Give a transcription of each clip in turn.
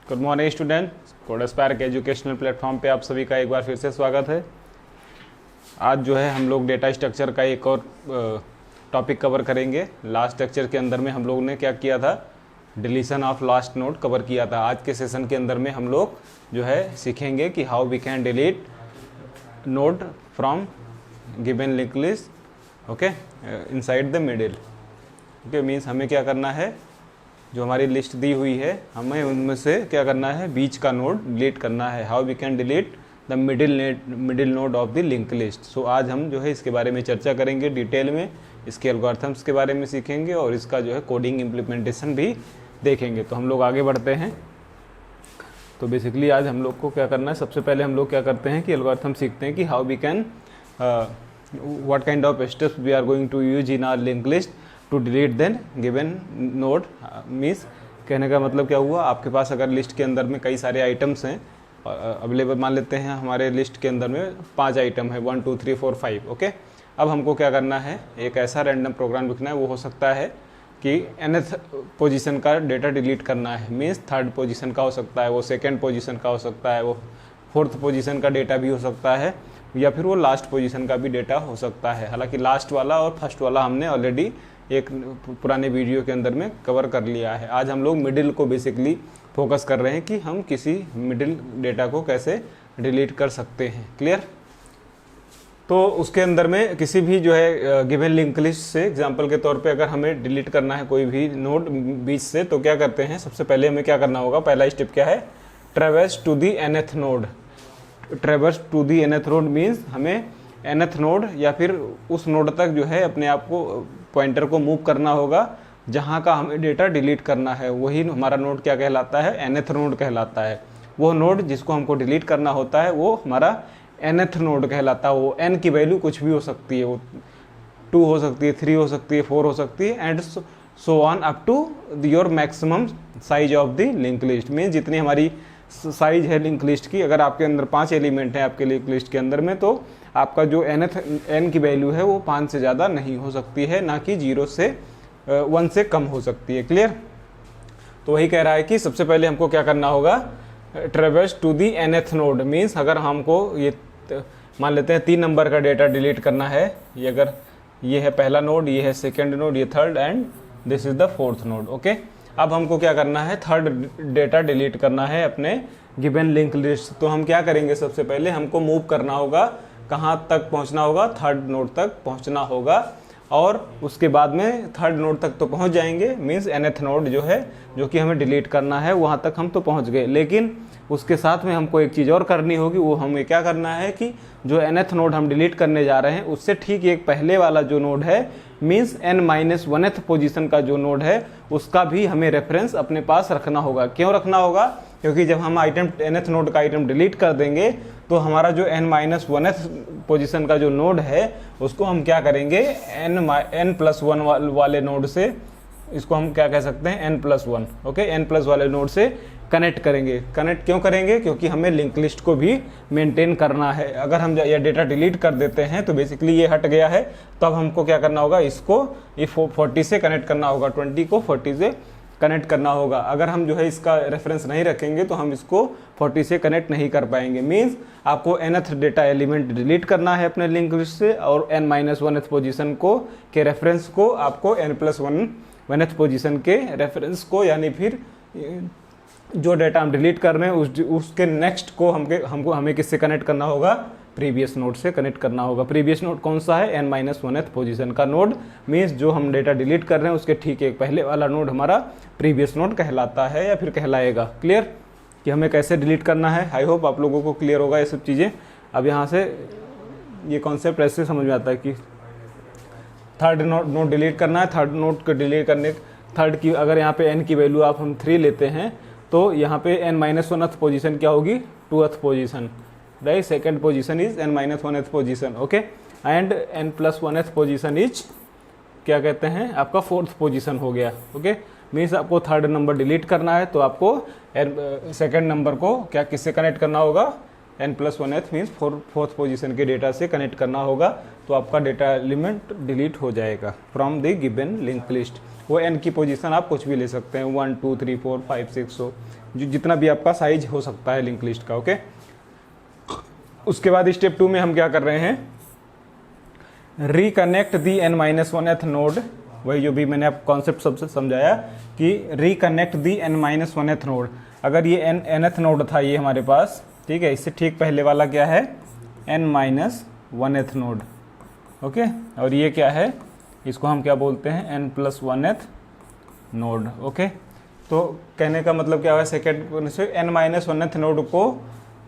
Good morning student, CodeSpark educational platform पे आप सभी का एक बार फिर से स्वागत है। आज जो है हम लोग डेटा स्ट्रक्चर का एक और टॉपिक कवर करेंगे। लास्ट लेक्चर के अंदर में हम लोग ने क्या किया था, deletion of last node cover किया था। आज के सेशन के अंदर में हम लोग जो है सीखेंगे कि how we can delete node from given link list okay inside the middle. Okay means हमें क्या करना है, जो हमारी लिस्ट दी हुई है हमें उनमें से क्या करना है, बीच का नोड डिलीट करना है। How we can delete the middle node of the link list. So आज हम जो है इसके बारे में चर्चा करेंगे डिटेल में, इसके एल्गोरिथम्स के बारे में सीखेंगे और इसका जो है कोडिंग इम्प्लीमेंटेशन भी देखेंगे। तो हम लोग आगे बढ़ते हैं। तो बेसिकली आज हम लोग को क्या करना है, सबसे पहले हम लोग क्या करते हैं कि एल्गोरिथम सीखते हैं कि how we can what kind of steps we are going to use in our link list to delete then given node. Means कहने का मतलब क्या हुआ, आपके पास अगर लिस्ट के अंदर में कई सारे आइटम्स हैं अवेलेबल, मान लेते हैं हमारे लिस्ट के अंदर में 5 आइटम है, 1 2 3 4 5 ओके। अब हमको क्या करना है, एक ऐसा रैंडम प्रोग्राम लिखना है, वो हो सकता है कि nth पोजीशन का डेटा डिलीट करना है। मीन्स 3rd पोजीशन का हो सकता है, वो 2nd पोजीशन का हो सकता है, वो 4th पोजीशन का डेटा भी हो सकता है, या फिर वो लास्ट पोजीशन का भी डेटा हो सकता है। हालांकि लास्ट वाला और फर्स्ट वाला हमने ऑलरेडी एक पुराने वीडियो के अंदर में कवर कर लिया है। आज हम लोग मिडिल को बेसिकली फोकस कर रहे हैं कि हम किसी मिडिल डेटा को कैसे डिलीट कर सकते हैं। क्लियर? तो उसके अंदर में किसी भी जो है गिवन लिंक लिस्ट से एग्जांपल के तौर पे अगर हमें डिलीट करना है कोई भी नोड बीच से, तो क्या करते हैं, सबसे पहले हमें क्या करना होगा, पहला स्टेप क्या है, traverse to the nth node. Traverse to the nth node means हमें nth नोड या फिर उस नोड तक जो है अपने आप को पॉइंटर को मूव करना होगा जहाँ का हमें डेटा डिलीट करना है। वही हमारा नोड क्या कहलाता है, nth नोड कहलाता है। वो नोड जिसको हमको डिलीट करना होता है वो हमारा nth नोड कहलाता है। वो n की वैल्यू कुछ भी हो सकती है, वो 2 हो सकती है, 3 हो सकती है, 4 हो सकती है and so on up to your maximum size of the link list. Means जितनी हमारी साइज है लिंक लिस्ट की, अगर आपके अंदर 5 एलिमेंट है आपके लिंक लिस्ट के अंदर में, तो आपका जो n की वैल्यू है वो 5 से ज़्यादा नहीं हो सकती है, ना कि 0 से 1 से कम हो सकती है। क्लियर? तो वही कह रहा है कि सबसे पहले हमको क्या करना होगा, traverse to the nth node. Means अगर हमको ये मान लेते हैं 3 नंबर का डेटा डिलीट करना है, ये अगर ये है पहला नोड, ये है 2nd नोड, ये 3rd and this is the 4th node okay. अब हमको क्या करना है, 3rd डेटा डिलीट करना है अपने गिवन लिंक लिस्ट। तो हम क्या करेंगे, सबसे पहले हमको मूव करना होगा, कहाँ तक पहुँचना होगा, 3rd नोड तक पहुँचना होगा और उसके बाद में 3rd नोड तक तो पहुँच जाएंगे। मीन्स nth नोड जो है, जो कि हमें डिलीट करना है, वहाँ तक हम तो पहुँच गए। लेकिन उसके साथ में हमको एक चीज़ और करनी होगी, वो हमें क्या करना है कि जो nth नोड हम डिलीट करने जा रहे हैं उससे ठीक एक पहले वाला जो नोड है, मीन्स n-1th पोजीशन का जो नोड है, उसका भी हमें रेफरेंस अपने पास रखना होगा। क्यों रखना होगा? क्योंकि जब हम आइटम nth नोड का आइटम डिलीट कर देंगे तो हमारा जो n-1th पोजीशन का जो नोड है उसको हम क्या करेंगे, n+1 वाले नोड से, इसको हम क्या कह सकते हैं, n+1 ओके, n+ वाले नोड से कनेक्ट करेंगे। कनेक्ट क्यों करेंगे? क्योंकि हमें लिंक लिस्ट को भी मेंटेन करना है। अगर हम यह डेटा डिलीट कर देते हैं तो बेसिकली ये हट गया है, तो अब हमको क्या करना होगा, इसको ये 40 से कनेक्ट करना होगा, 20 को 40 से कनेक्ट करना होगा। अगर हम जो है इसका रेफरेंस नहीं रखेंगे तो हम इसको 40 से कनेक्ट नहीं कर पाएंगे। मीन्स आपको nth डेटा एलिमेंट डिलीट करना है अपने लिंक लिस्ट से और n-1th पोजीशन को के रेफरेंस को आपको n+1th पोजीशन के रेफरेंस को, यानी फिर जो डेटा हम डिलीट कर रहे हैं उसके नेक्स्ट को हमें किससे कनेक्ट करना होगा, प्रीवियस नोड से कनेक्ट करना होगा। प्रीवियस नोड कौन सा है, n-1th पोजीशन का नोड। मीन्स जो हम डेटा डिलीट कर रहे हैं उसके ठीक एक पहले वाला नोड हमारा प्रीवियस नोड कहलाता है या फिर कहलाएगा। क्लियर कि हमें कैसे डिलीट करना है? आई होप आप लोगों को क्लियर होगा ये सब चीज़ें। अब यहाँ से ये कॉन्सेप्ट ऐसे समझ में आता है कि 3rd नोड डिलीट करना है। 3rd नोड को डिलीट करने, 3rd की अगर यहाँ पे n की वैल्यू आप हम 3 लेते हैं तो यहाँ पे n-1th पोजीशन क्या होगी, 2th position, right. 2nd position is n-1th position okay and n+1th position is क्या कहते हैं, आपका 4th पोजीशन हो गया ओके। मीन्स आपको 3rd नंबर डिलीट करना है तो आपको 2nd नंबर को क्या किससे कनेक्ट करना होगा, n+1th मीन्स फोर्थ पोजीशन के डेटा से कनेक्ट करना होगा, तो आपका डेटा एलिमेंट डिलीट हो जाएगा from the given link list. वो n की पोजीशन आप कुछ भी ले सकते हैं, 1 2 3 4 5 6, हो जो जितना भी आपका साइज हो सकता है लिंक लिस्ट का। ओके, उसके बाद स्टेप 2 में हम क्या कर रहे हैं, रिकनेक्ट दी n-1th नोड। वही जो भी मैंने आप कॉन्सेप्ट सबसे समझाया कि रिकनेक्ट दी n-1th नोड। अगर ये nth नोड था ये हमारे पास, ठीक है, इससे ठीक पहले वाला क्या है, n-1th नोड। ओके, और ये क्या है, इसको हम क्या बोलते हैं, n+1th नोड। ओके, तो कहने का मतलब क्या है, सेकेंड से n-1th नोड को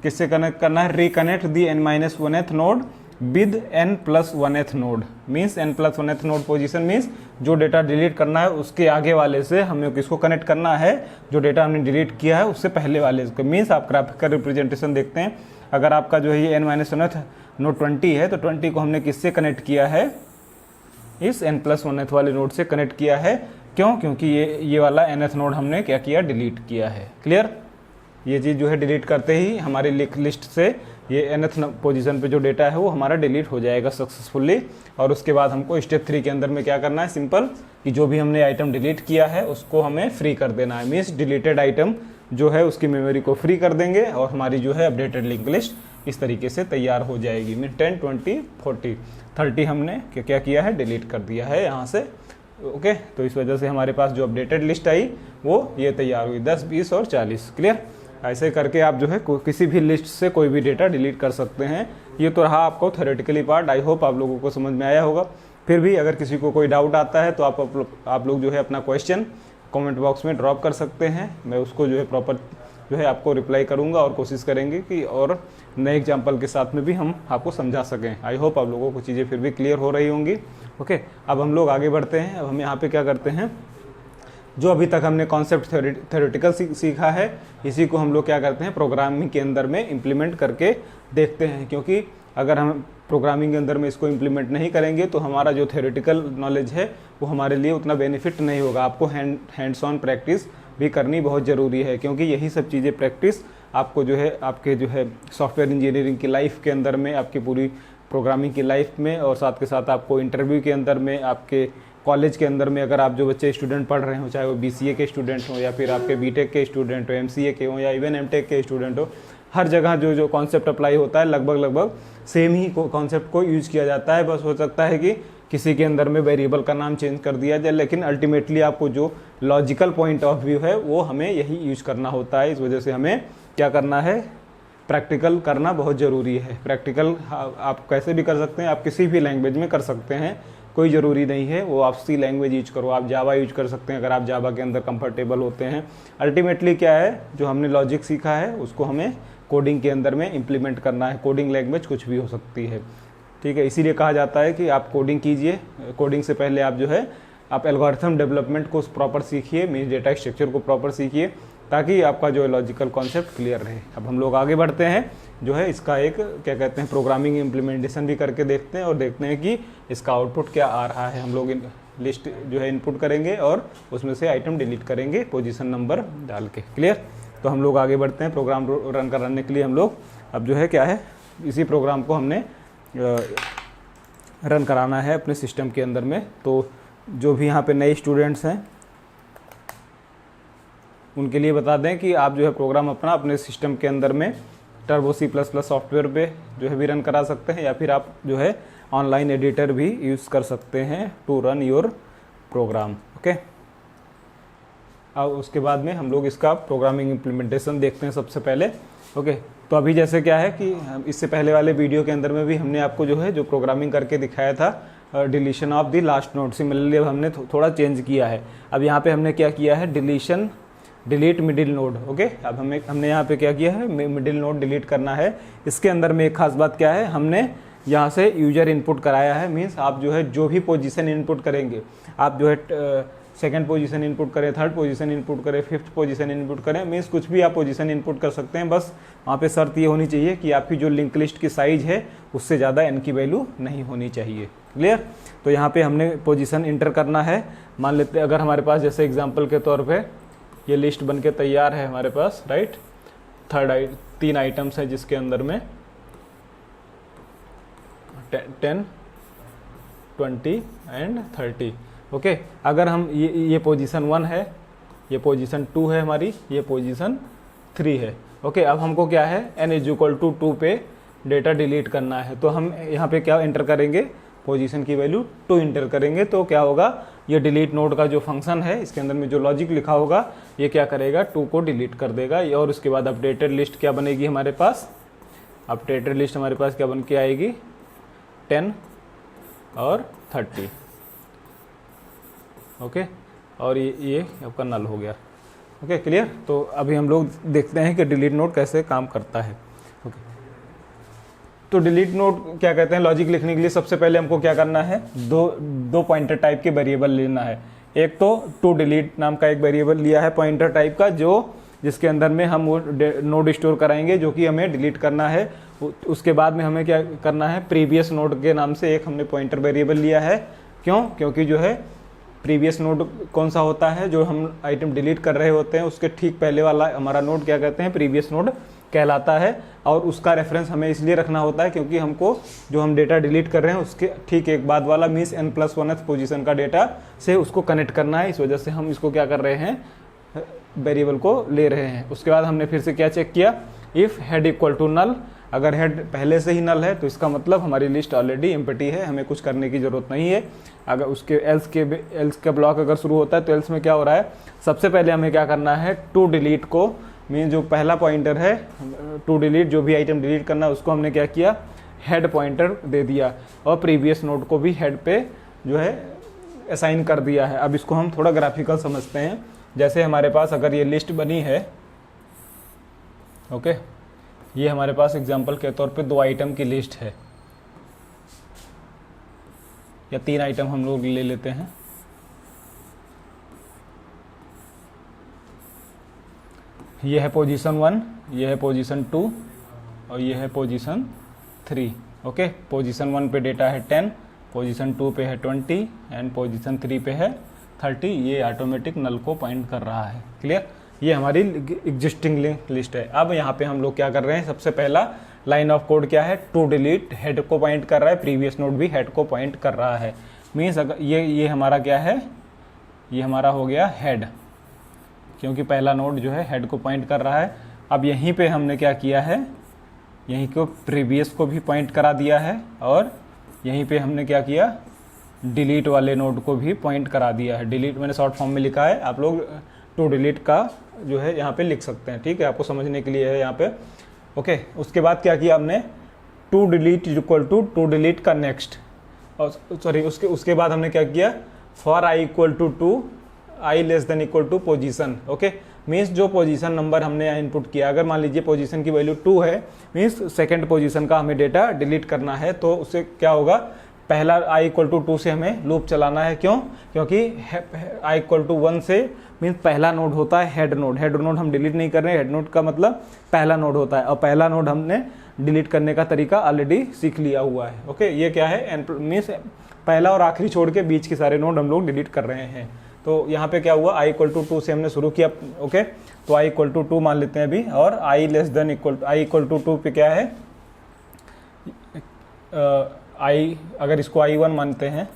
किससे कनेक्ट करना है, reconnect the n-1th node with n+1th node. Means n+1th node position means जो डेटा डिलीट करना है उसके आगे वाले से हमें किसको कनेक्ट करना है, जो डेटा हमने डिलीट किया है उससे पहले वाले को। मीन्स आप ग्राफिकल रिप्रेजेंटेशन देखते हैं, अगर आपका जो है ये n-1th नोड 20 है, तो 20 को हमने किससे कनेक्ट किया है, इस n+1th वाले नोड से कनेक्ट किया है। क्यों, क्योंकि ये वाला nth नोड हमने क्या किया, डिलीट किया है। क्लियर, ये चीज़ जो है डिलीट करते ही हमारी लिस्ट से ये nth पोजीशन पे जो डेटा है वो हमारा डिलीट हो जाएगा सक्सेसफुली। और उसके बाद हमको स्टेप 3 के अंदर में क्या करना है, सिंपल कि जो भी हमने आइटम डिलीट किया है उसको हमें फ्री कर देना है। मीन्स डिलीटेड आइटम जो है उसकी मेमोरी को फ्री कर देंगे और हमारी जो है अपडेटेड लिंक लिस्ट इस तरीके से तैयार हो जाएगी। मीन 10 20 40 30 हमने क्या किया है, डिलीट कर दिया है यहाँ से। ओके, तो इस वजह से हमारे पास जो अपडेटेड लिस्ट आई वो ये तैयार हुई, 10 20 और 40। क्लियर, ऐसे करके आप जो है किसी भी लिस्ट से कोई भी डेटा डिलीट कर सकते हैं। ये तो रहा आपको थ्योरेटिकली पार्ट, आई होप आप लोगों को समझ में आया होगा। फिर भी अगर किसी को कोई डाउट आता है तो आप लोग जो है अपना क्वेश्चन कमेंट बॉक्स में ड्रॉप कर सकते हैं, मैं उसको जो है प्रॉपर जो है आपको रिप्लाई करूंगा और कोशिश करेंगे कि और नए एग्जाम्पल के साथ में भी हम आपको समझा सकें। आई होप आप लोगों को चीज़ें फिर भी क्लियर हो रही होंगी। ओके, अब हम लोग आगे बढ़ते हैं। अब हम यहाँ पे क्या करते हैं, जो अभी तक हमने कॉन्सेप्ट थ्योरेटिकल सीखा है, इसी को हम लोग क्या करते हैं, प्रोग्रामिंग के अंदर में इम्प्लीमेंट करके देखते हैं। क्योंकि अगर हम प्रोग्रामिंग के अंदर में इसको इम्प्लीमेंट नहीं करेंगे तो हमारा जो थ्योरेटिकल नॉलेज है वो हमारे लिए उतना बेनिफिट नहीं होगा। आपको हैंड्स ऑन प्रैक्टिस भी करनी बहुत ज़रूरी है, क्योंकि यही सब चीज़ें प्रैक्टिस आपको जो है आपके जो है सॉफ्टवेयर इंजीनियरिंग की लाइफ के अंदर में, आपकी पूरी प्रोग्रामिंग की लाइफ में, और साथ के साथ आपको इंटरव्यू के अंदर में, आपके कॉलेज के अंदर में, अगर आप जो बच्चे स्टूडेंट पढ़ रहे हो, चाहे वो BCA के स्टूडेंट हो या फिर आपके BTech के स्टूडेंट हो, MCA के हो या इवन MTech के स्टूडेंट हो, हर जगह जो कॉन्सेप्ट अप्लाई होता है लगभग सेम ही कॉन्सेप्ट को यूज किया जाता है। बस हो सकता है कि किसी के अंदर में वेरिएबल का नाम चेंज कर दिया जाए, लेकिन अल्टीमेटली आपको जो लॉजिकल पॉइंट ऑफ व्यू है वो हमें यही यूज करना होता है। इस वजह से हमें क्या करना है, प्रैक्टिकल करना बहुत ज़रूरी है। प्रैक्टिकल आप कैसे भी कर सकते हैं, आप किसी भी लैंग्वेज में कर सकते हैं, कोई ज़रूरी नहीं है वो आप सी लैंग्वेज यूज करो। आप जावा यूज कर सकते हैं अगर आप जावा के अंदर कंफर्टेबल होते हैं। अल्टीमेटली क्या है, जो हमने लॉजिक सीखा है उसको हमें कोडिंग के अंदर में इम्प्लीमेंट करना है। कोडिंग लैंग्वेज कुछ भी हो सकती है, ठीक है। इसीलिए कहा जाता है कि आप कोडिंग कीजिए, कोडिंग से पहले आप जो है आप एल्गोरिथम डेवलपमेंट को प्रॉपर सीखिए, मीन्स डेटा स्ट्रक्चर को प्रॉपर सीखिए, ताकि आपका जो है लॉजिकल कॉन्सेप्ट क्लियर रहे। अब हम लोग आगे बढ़ते हैं, जो है इसका एक क्या कहते हैं प्रोग्रामिंग इम्प्लीमेंटेशन भी करके देखते हैं और देखते हैं कि इसका आउटपुट क्या आ रहा है। हम लोग लिस्ट जो है इनपुट करेंगे और उसमें से आइटम डिलीट करेंगे पोजीशन नंबर डाल के। क्लियर, तो हम लोग आगे बढ़ते हैं। प्रोग्राम रन कराने के लिए हम लोग अब जो है क्या है, इसी प्रोग्राम को हमने रन कराना है अपने सिस्टम के अंदर में। तो जो भी यहाँ पे नए स्टूडेंट्स हैं उनके लिए बता दें कि आप जो है प्रोग्राम अपना अपने सिस्टम के अंदर में टर्बो C++ सॉफ्टवेयर पे जो है भी रन करा सकते हैं, या फिर आप जो है ऑनलाइन एडिटर भी यूज़ कर सकते हैं to run your program. Okay, अब उसके बाद में हम लोग इसका प्रोग्रामिंग इम्प्लीमेंटेशन देखते हैं सबसे पहले। ओके, तो अभी जैसे क्या है कि इससे पहले वाले वीडियो के अंदर में भी हमने आपको जो है जो प्रोग्रामिंग करके दिखाया था deletion of the last node, similarly अब हमने थोड़ा चेंज किया है। अब यहाँ पे हमने क्या किया है, डिलीट मिडिल नोड। ओके, अब हमने यहाँ पे क्या किया है, मिडिल नोड डिलीट करना है। इसके अंदर में एक खास बात क्या है, हमने यहाँ से यूजर इनपुट कराया है। मीन्स आप जो है जो भी पोजीशन इनपुट करेंगे, आप जो है सेकंड पोजीशन इनपुट करें, थर्ड पोजीशन इनपुट करें, फिफ्थ पोजीशन इनपुट करें, मीन्स कुछ भी आप पोजीशन इनपुट कर सकते हैं। बस वहाँ पे शर्त ये होनी चाहिए कि आपकी जो लिंक लिस्ट की साइज है उससे ज़्यादा n की वैल्यू नहीं होनी चाहिए। क्लियर, तो यहाँ पे हमने पोजीशन इंटर करना है। मान लेते हैं अगर हमारे पास जैसे एग्जाम्पल के तौर पर ये लिस्ट बन के तैयार है हमारे पास, राइट। तीन आइटम्स है जिसके अंदर में 10, 20 एंड 30। ओके, अगर हम ये पोजीशन 1 है, ये पोजीशन 2 है हमारी, ये पोजीशन 3 है। ओके, अब हमको क्या है n=2 पे डेटा डिलीट करना है, तो हम यहाँ पे क्या एंटर करेंगे, पोजीशन की वैल्यू 2 इंटर करेंगे, तो क्या होगा, ये डिलीट नोड का जो फंक्शन है इसके अंदर में जो लॉजिक लिखा होगा ये क्या करेगा, 2 को डिलीट कर देगा। और उसके बाद अपडेटेड लिस्ट क्या बनेगी हमारे पास, अपडेटेड लिस्ट हमारे पास क्या बन के आएगी, 10 और 30। ओके, और ये आपका नल हो गया। Okay, clear. तो अभी हम लोग देखते हैं कि डिलीट नोड कैसे काम करता है। ओके, तो डिलीट नोड क्या कहते हैं, लॉजिक लिखने के लिए सबसे पहले हमको क्या करना है, दो पॉइंटर टाइप के वेरिएबल लेना है। एक तो टू डिलीट नाम का एक वेरिएबल लिया है पॉइंटर टाइप का, जो जिसके अंदर में हम वो नोड स्टोर कराएंगे जो कि हमें डिलीट करना है। उसके बाद में हमें क्या करना है, प्रीवियस नोड के नाम से एक हमने पॉइंटर वेरिएबल लिया है। क्यों, क्योंकि जो है प्रीवियस नोड कौन सा होता है, जो हम आइटम डिलीट कर रहे होते हैं उसके ठीक पहले वाला हमारा नोड क्या कहते हैं, प्रीवियस नोड कहलाता है। और उसका रेफरेंस हमें इसलिए रखना होता है क्योंकि हमको जो हम डेटा डिलीट कर रहे हैं उसके ठीक एक बाद वाला मीन्स n+1th पोजीशन का डेटा से उसको कनेक्ट करना है। इस वजह से हम इसको क्या कर रहे हैं, वेरिएबल को ले रहे हैं। उसके बाद हमने फिर से क्या चेक किया, if head equal to null, अगर हेड पहले से ही नल है तो इसका मतलब हमारी लिस्ट ऑलरेडी एम्प्टी है, हमें कुछ करने की ज़रूरत नहीं है। अगर उसके एल्स का ब्लॉक अगर शुरू होता है तो एल्स में क्या हो रहा है, सबसे पहले हमें क्या करना है, टू डिलीट को मीन जो पहला पॉइंटर है टू डिलीट, जो भी आइटम डिलीट करना है उसको हमने क्या किया, हेड पॉइंटर दे दिया और प्रीवियस नोड को भी हेड पे जो है असाइन कर दिया है। अब इसको हम थोड़ा ग्राफिकल समझते हैं। जैसे हमारे पास अगर ये लिस्ट बनी है, ओके, ये हमारे पास एग्जांपल के तौर पे 2 आइटम की लिस्ट है या 3 आइटम हम लोग ले लेते हैं। ये है पोजीशन 1, ये है पोजीशन 2 और ये है पोजीशन 3। ओके, पोजीशन 1 पे डेटा है 10, पोजीशन 2 पे है 20 एंड पोजीशन 3 पे है 30। ये ऑटोमेटिक नल को पॉइंट कर रहा है। क्लियर, ये हमारी एग्जिस्टिंग लिस्ट है। अब यहाँ पे हम लोग क्या कर रहे हैं, सबसे पहला लाइन ऑफ कोड क्या है, टू डिलीट हेड को पॉइंट कर रहा है, प्रीवियस नोड भी हेड को पॉइंट कर रहा है। मीन्स अगर ये हमारा क्या है, ये हमारा हो गया हेड, क्योंकि पहला नोड जो है हेड को पॉइंट कर रहा है। अब यहीं पे हमने क्या किया है, यहीं को प्रीवियस को भी पॉइंट करा दिया है और यहीं पे हमने क्या किया, डिलीट वाले नोड को भी पॉइंट करा दिया है। डिलीट मैंने शॉर्ट फॉर्म में लिखा है, आप लोग टू डिलीट का जो है यहाँ पे लिख सकते हैं। ठीक है, आपको समझने के लिए है यहाँ पे। ओके, उसके बाद क्या किया हमने, to delete equal to to delete का नेक्स्ट, और सॉरी उसके बाद हमने क्या किया, for i equal to 2, i less than equal to position. Okay, means जो पोजीशन नंबर हमने इनपुट किया, अगर मान लीजिए पोजीशन की वैल्यू 2 है, मीन्स सेकंड पोजीशन का हमें डेटा डिलीट करना है, तो उससे क्या होगा, पहला आई इक्वल टू 2 से हमें लूप चलाना है। क्यों, क्योंकि आई इक्वल टू 1 से मीन्स पहला नोड होता है हेड नोड। हेड नोड हम डिलीट नहीं कर रहे हैं, हेड नोड का मतलब पहला नोड होता है और पहला नोड हमने डिलीट करने का तरीका ऑलरेडी सीख लिया हुआ है। ओके, ये क्या है, मीन्स पहला और आखिरी छोड़ के बीच के सारे नोड हम लोग डिलीट कर रहे हैं। तो यहाँ पे क्या हुआ, आई इक्वल टू 2 से हमने शुरू किया। ओके, तो आई इक्वल टू 2 मान लेते हैं अभी, और I less than equal, I equal to 2 पे क्या है, आई, अगर इसको I1 मानते हैं,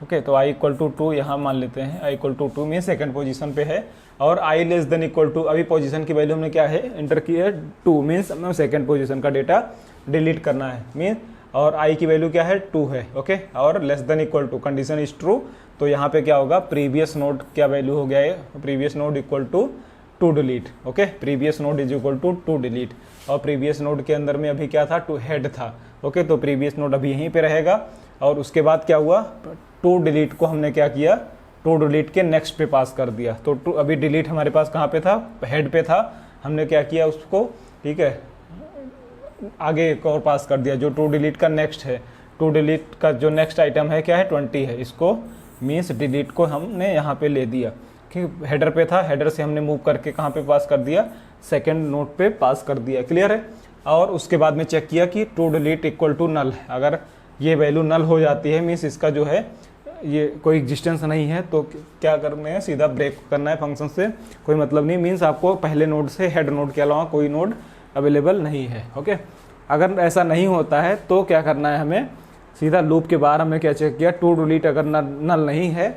ओके, तो आई इक्वल टू 2 यहाँ मान लेते हैं। I equal to 2 means second position पे है, और I less than equal to, अभी पोजीशन की वैल्यू हमने क्या है, एंटर की है 2, मीन्स हमें सेकंड पोजीशन का डेटा डिलीट करना है मीन्स, और आई की वैल्यू क्या है, 2 है। ओके, और less than equal to, condition is true, तो यहाँ पे क्या होगा, प्रीवियस नोड क्या वैल्यू हो गया है, previous node equal to to delete. Okay, previous node is equal to to delete, और प्रीवियस नोड के अंदर में अभी क्या था, टू हेड था। ओके, तो प्रीवियस नोड अभी यहीं पे रहेगा। और उसके बाद क्या हुआ, टू डिलीट को हमने क्या किया, टू डिलीट के नेक्स्ट पे पास कर दिया। तो टू, अभी डिलीट हमारे पास कहाँ पे था, हेड पे था, हमने क्या किया उसको, ठीक है, आगे एक और पास कर दिया जो टू डिलीट का नेक्स्ट है। टू डिलीट का जो नेक्स्ट आइटम है क्या है, 20 है। इसको मीन्स डिलीट को हमने यहाँ पे ले दिया कि हेडर पे था, हेडर से हमने मूव करके कहाँ पे पास कर दिया, सेकेंड नोड पे पास कर दिया। क्लियर है। और उसके बाद में चेक किया कि to delete equal to null है। अगर ये वैल्यू नल हो जाती है मीन्स इसका जो है ये कोई एग्जिस्टेंस नहीं है तो क्या करना है, सीधा ब्रेक करना है फंक्शन से, कोई मतलब नहीं, मीन्स आपको पहले नोड से हेड नोड के अलावा कोई नोड अवेलेबल नहीं है। ओके, अगर ऐसा नहीं होता है तो क्या करना है, हमें सीधा लूप के बाहर हमने क्या चेक किया, टू डिलीट अगर नल नहीं है,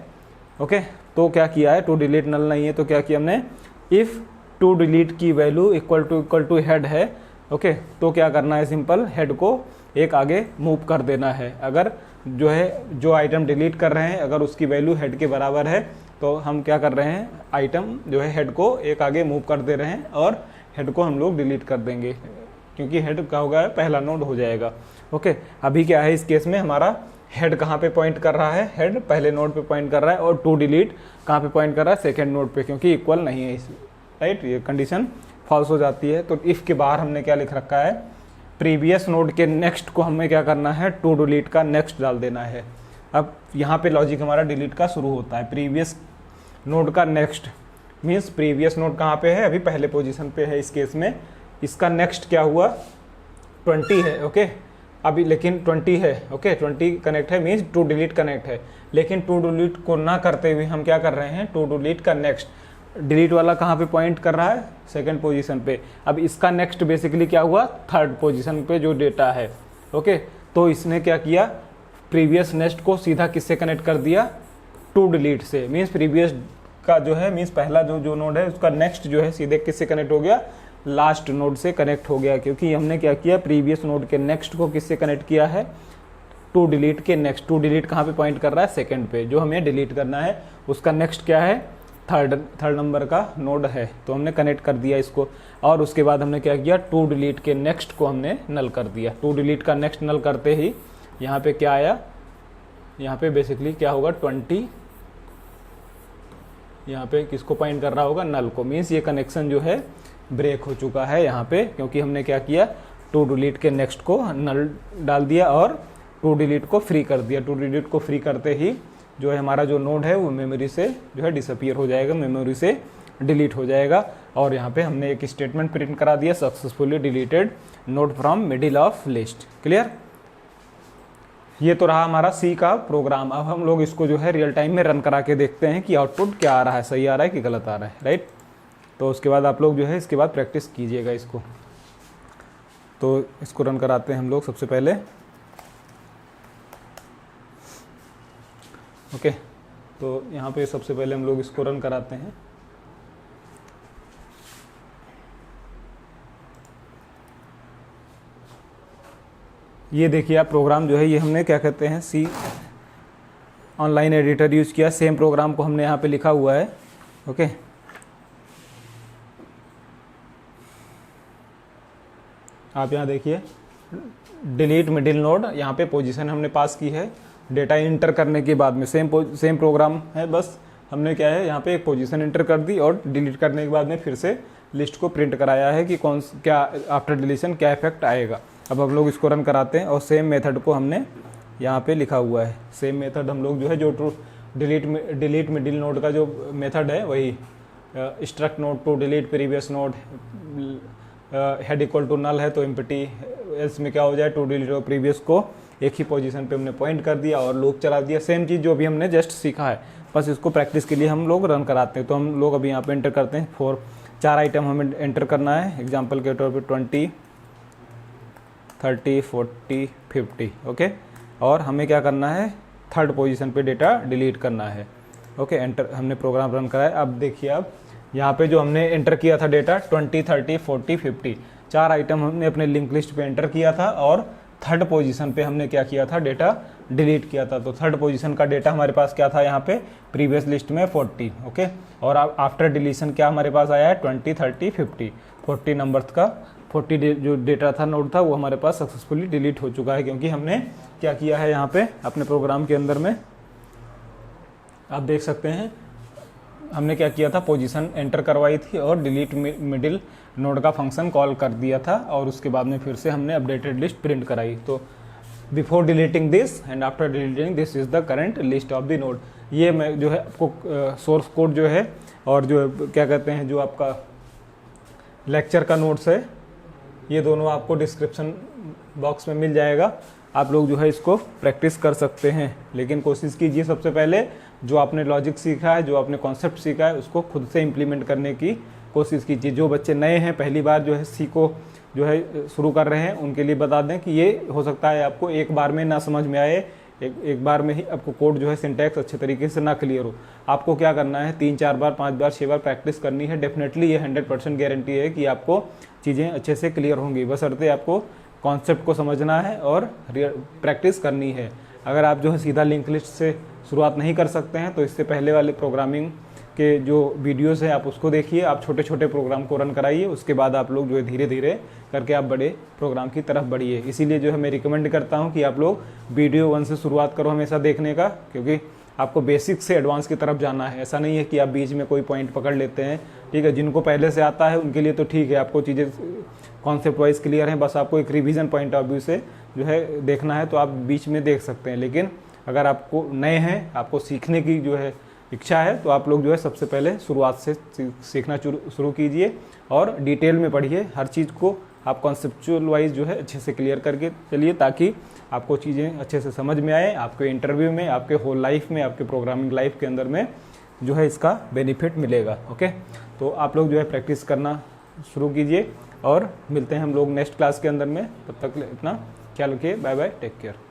ओके, तो क्या किया है, टू डिलीट नल नहीं है तो क्या किया हमने, इफ़ टू डिलीट की वैल्यू इक्वल टू हेड है, ओके, तो क्या करना है, सिंपल हेड को एक आगे मूव कर देना है। अगर जो है जो आइटम डिलीट कर रहे हैं अगर उसकी वैल्यू हेड के बराबर है तो हम क्या कर रहे हैं, आइटम जो है हेड को एक आगे मूव कर दे रहे हैं और हेड को हम लोग डिलीट कर देंगे, क्योंकि हेड क्या होगा, पहला नोड हो जाएगा। ओके, अभी क्या है, इस केस में हमारा हेड कहाँ पे पॉइंट कर रहा है, हेड पहले नोड पे पॉइंट कर रहा है, और टू डिलीट कहाँ पे पॉइंट कर रहा है, सेकेंड नोड पे, क्योंकि इक्वल नहीं है इस, राइट, ये कंडीशन फॉल्स हो जाती है। तो इफ़ के बाहर हमने क्या लिख रखा है, प्रीवियस नोड के नेक्स्ट को हमें क्या करना है, टू डिलीट का नेक्स्ट डाल देना है। अब यहाँ पे लॉजिक हमारा डिलीट का शुरू होता है, प्रीवियस नोड का नेक्स्ट मीन्स प्रीवियस नोड कहाँ पे है, अभी पहले पोजीशन पे है इस केस में, इसका नेक्स्ट क्या हुआ, 20 है। ओके, अभी लेकिन 20 है, ओके, 20 कनेक्ट है मीन्स टू डिलीट कनेक्ट है, लेकिन टू डिलीट को ना करते हुए हम क्या कर रहे हैं, टू डिलीट का नेक्स्ट, डिलीट वाला कहाँ पे पॉइंट कर रहा है, सेकंड पोजीशन पे। अब इसका नेक्स्ट बेसिकली क्या हुआ, थर्ड पोजीशन पे जो डेटा है। ओके, तो इसने क्या किया, प्रीवियस नेक्स्ट को सीधा किससे कनेक्ट कर दिया, टू डिलीट से, मीन्स प्रीवियस का जो है, मीन्स पहला जो नोड है उसका नेक्स्ट जो है सीधे किससे कनेक्ट हो गया, लास्ट नोड से कनेक्ट हो गया, क्योंकि हमने क्या किया, प्रीवियस नोड के नेक्स्ट को किससे कनेक्ट किया है, टू डिलीट के नेक्स्ट। टू डिलीट कहाँ पे पॉइंट कर रहा है, सेकंड पे, जो हमें डिलीट करना है उसका नेक्स्ट क्या है, थर्ड नंबर का नोड है, तो हमने कनेक्ट कर दिया इसको। और उसके बाद हमने क्या किया, टू डिलीट के नेक्स्ट को हमने नल कर दिया। टू डिलीट का नेक्स्ट नल करते ही यहाँ पे क्या आया, यहाँ पे बेसिकली क्या होगा, 20, यहाँ पे किसको पॉइंट कर रहा होगा, नल को, मीन्स ये कनेक्शन जो है ब्रेक हो चुका है यहाँ पे, क्योंकि हमने क्या किया, टू डिलीट के नेक्स्ट को नल डाल दिया और टू डिलीट को फ्री कर दिया। टू डिलीट को फ्री करते ही जो है हमारा जो नोड है वो मेमोरी से जो है डिसअपियर हो जाएगा, मेमोरी से डिलीट हो जाएगा। और यहाँ पे हमने एक स्टेटमेंट प्रिंट करा दिया, successfully deleted node from middle of list. Clear, ये तो रहा हमारा सी का प्रोग्राम। अब हम लोग इसको जो है रियल टाइम में रन करा के देखते हैं कि आउटपुट क्या आ रहा है, सही आ रहा है कि गलत आ रहा है, राइट। तो उसके बाद आप लोग जो है इसके बाद प्रैक्टिस कीजिएगा इसको। तो इसको रन कराते हैं हम लोग सबसे पहले। ओके, तो यहाँ पे सबसे पहले हम लोग इसको रन कराते हैं। ये देखिए आप प्रोग्राम जो है ये हमने क्या कहते हैं, सी ऑनलाइन एडिटर यूज किया, सेम प्रोग्राम को हमने यहाँ पे लिखा हुआ है। ओके, आप यहाँ देखिए, डिलीट मिडिल नोड, यहाँ पे पोजीशन हमने पास की है डेटा इंटर करने के बाद में, सेम प्रोग्राम है, बस हमने क्या है यहाँ पे एक पोजीशन इंटर कर दी और डिलीट करने के बाद में फिर से लिस्ट को प्रिंट कराया है कि कौन क्या आफ्टर डिलीशन क्या इफेक्ट आएगा। अब हम लोग इसको रन कराते हैं और सेम मेथड को हमने यहाँ पे लिखा हुआ है। सेम मेथड हम लोग जो है जो डिलीट मिडिल नोड का जो मेथड है वही, struct node to delete previous node, head equal to null है तो एम्प्टी, एल्स में क्या हो जाए, टू डिलीट प्रीवियस को एक ही पोजीशन पे हमने पॉइंट कर दिया और लूप चला दिया। सेम चीज़ जो भी हमने जस्ट सीखा है, बस इसको प्रैक्टिस के लिए हम लोग रन कराते हैं। तो हम लोग अभी यहाँ पे एंटर करते हैं, 4 आइटम हमें एंटर करना है। एग्जांपल के तौर पे 20, 30, 40, 50। ओके, और हमें क्या करना है, थर्ड पोजीशन पे डेटा डिलीट करना है। ओके, एंटर, हमने प्रोग्राम रन कराया। अब देखिए, अब यहाँ पे जो हमने एंटर किया था डेटा 20, 30, 40, 50, 4 आइटम हमने अपने लिंक लिस्ट पे एंटर किया था और थर्ड पोजीशन पे हमने क्या किया था, डेटा डिलीट किया था। तो थर्ड पोजीशन का डेटा हमारे पास क्या था, यहाँ पे प्रीवियस लिस्ट में 40। ओके, और आफ्टर डिलीशन क्या हमारे पास आया है, 20, 30, 50, 40 नंबर्स का 40 जो डेटा था, नोड था, वो हमारे पास सक्सेसफुली डिलीट हो चुका है, क्योंकि हमने क्या किया है यहाँ पे अपने प्रोग्राम के अंदर में, आप देख सकते हैं हमने क्या किया था, पोजीशन एंटर करवाई थी और डिलीट मिडिल नोड का फंक्शन कॉल कर दिया था और उसके बाद में फिर से हमने अपडेटेड लिस्ट प्रिंट कराई। तो before deleting this and after deleting this is the current list of the node. ये मैं जो है आपको सोर्स कोड जो है और जो क्या कहते हैं जो आपका लेक्चर का नोट्स है, ये दोनों आपको डिस्क्रिप्शन बॉक्स में मिल जाएगा। आप लोग जो है इसको प्रैक्टिस कर सकते हैं। लेकिन कोशिश कीजिए सबसे पहले जो आपने लॉजिक सीखा है, जो आपने कॉन्सेप्ट सीखा है, उसको खुद से इम्प्लीमेंट करने की कोशिश कीजिए। जो बच्चे नए हैं, पहली बार जो है सी को जो है शुरू कर रहे हैं, उनके लिए बता दें कि ये हो सकता है आपको एक बार में ना समझ में आए, एक बार में ही आपको कोड जो है सिंटैक्स अच्छे तरीके से ना क्लियर हो। आपको क्या करना है, 3-4 बार 5 बार 6 बार प्रैक्टिस करनी है। डेफिनेटली ये 100% गारंटी है कि आपको चीज़ें अच्छे से क्लियर होंगी, बशर्ते आपको कॉन्सेप्ट को समझना है और प्रैक्टिस करनी है। अगर आप जो है सीधा लिंक लिस्ट से शुरुआत नहीं कर सकते हैं तो इससे पहले वाले प्रोग्रामिंग के जो वीडियोस हैं आप उसको देखिए, आप छोटे छोटे प्रोग्राम को रन कराइए, उसके बाद आप लोग जो है धीरे धीरे करके आप बड़े प्रोग्राम की तरफ बढ़िए। इसीलिए जो है मैं रिकमेंड करता हूं कि आप लोग वीडियो 1 से शुरुआत करो हमेशा देखने का, क्योंकि आपको बेसिक से एडवांस की तरफ जाना है। ऐसा नहीं है कि आप बीच में कोई पॉइंट पकड़ लेते हैं, ठीक है। जिनको पहले से आता है उनके लिए तो ठीक है, आपको चीज़ें कॉन्सेप्ट वाइज क्लियर हैं, बस आपको एक रिवीजन पॉइंट ऑफ व्यू से जो है देखना है तो आप बीच में देख सकते हैं। लेकिन अगर आपको नए हैं, आपको सीखने की जो है इच्छा है, तो आप लोग जो है सबसे पहले शुरुआत से सीखना शुरू कीजिए और डिटेल में पढ़िए। हर चीज़ को आप कॉन्सेप्चुअल वाइज जो है अच्छे से क्लियर करके चलिए, ताकि आपको चीज़ें अच्छे से समझ में आए, आपके इंटरव्यू में, आपके होल लाइफ में, आपके प्रोग्रामिंग लाइफ के अंदर में जो है इसका बेनिफिट मिलेगा। ओके, तो आप लोग जो है प्रैक्टिस करना शुरू कीजिए और मिलते हैं हम लोग नेक्स्ट क्लास के अंदर में। तब तक इतना ख्याल रखिए, बाय बाय, टेक केयर।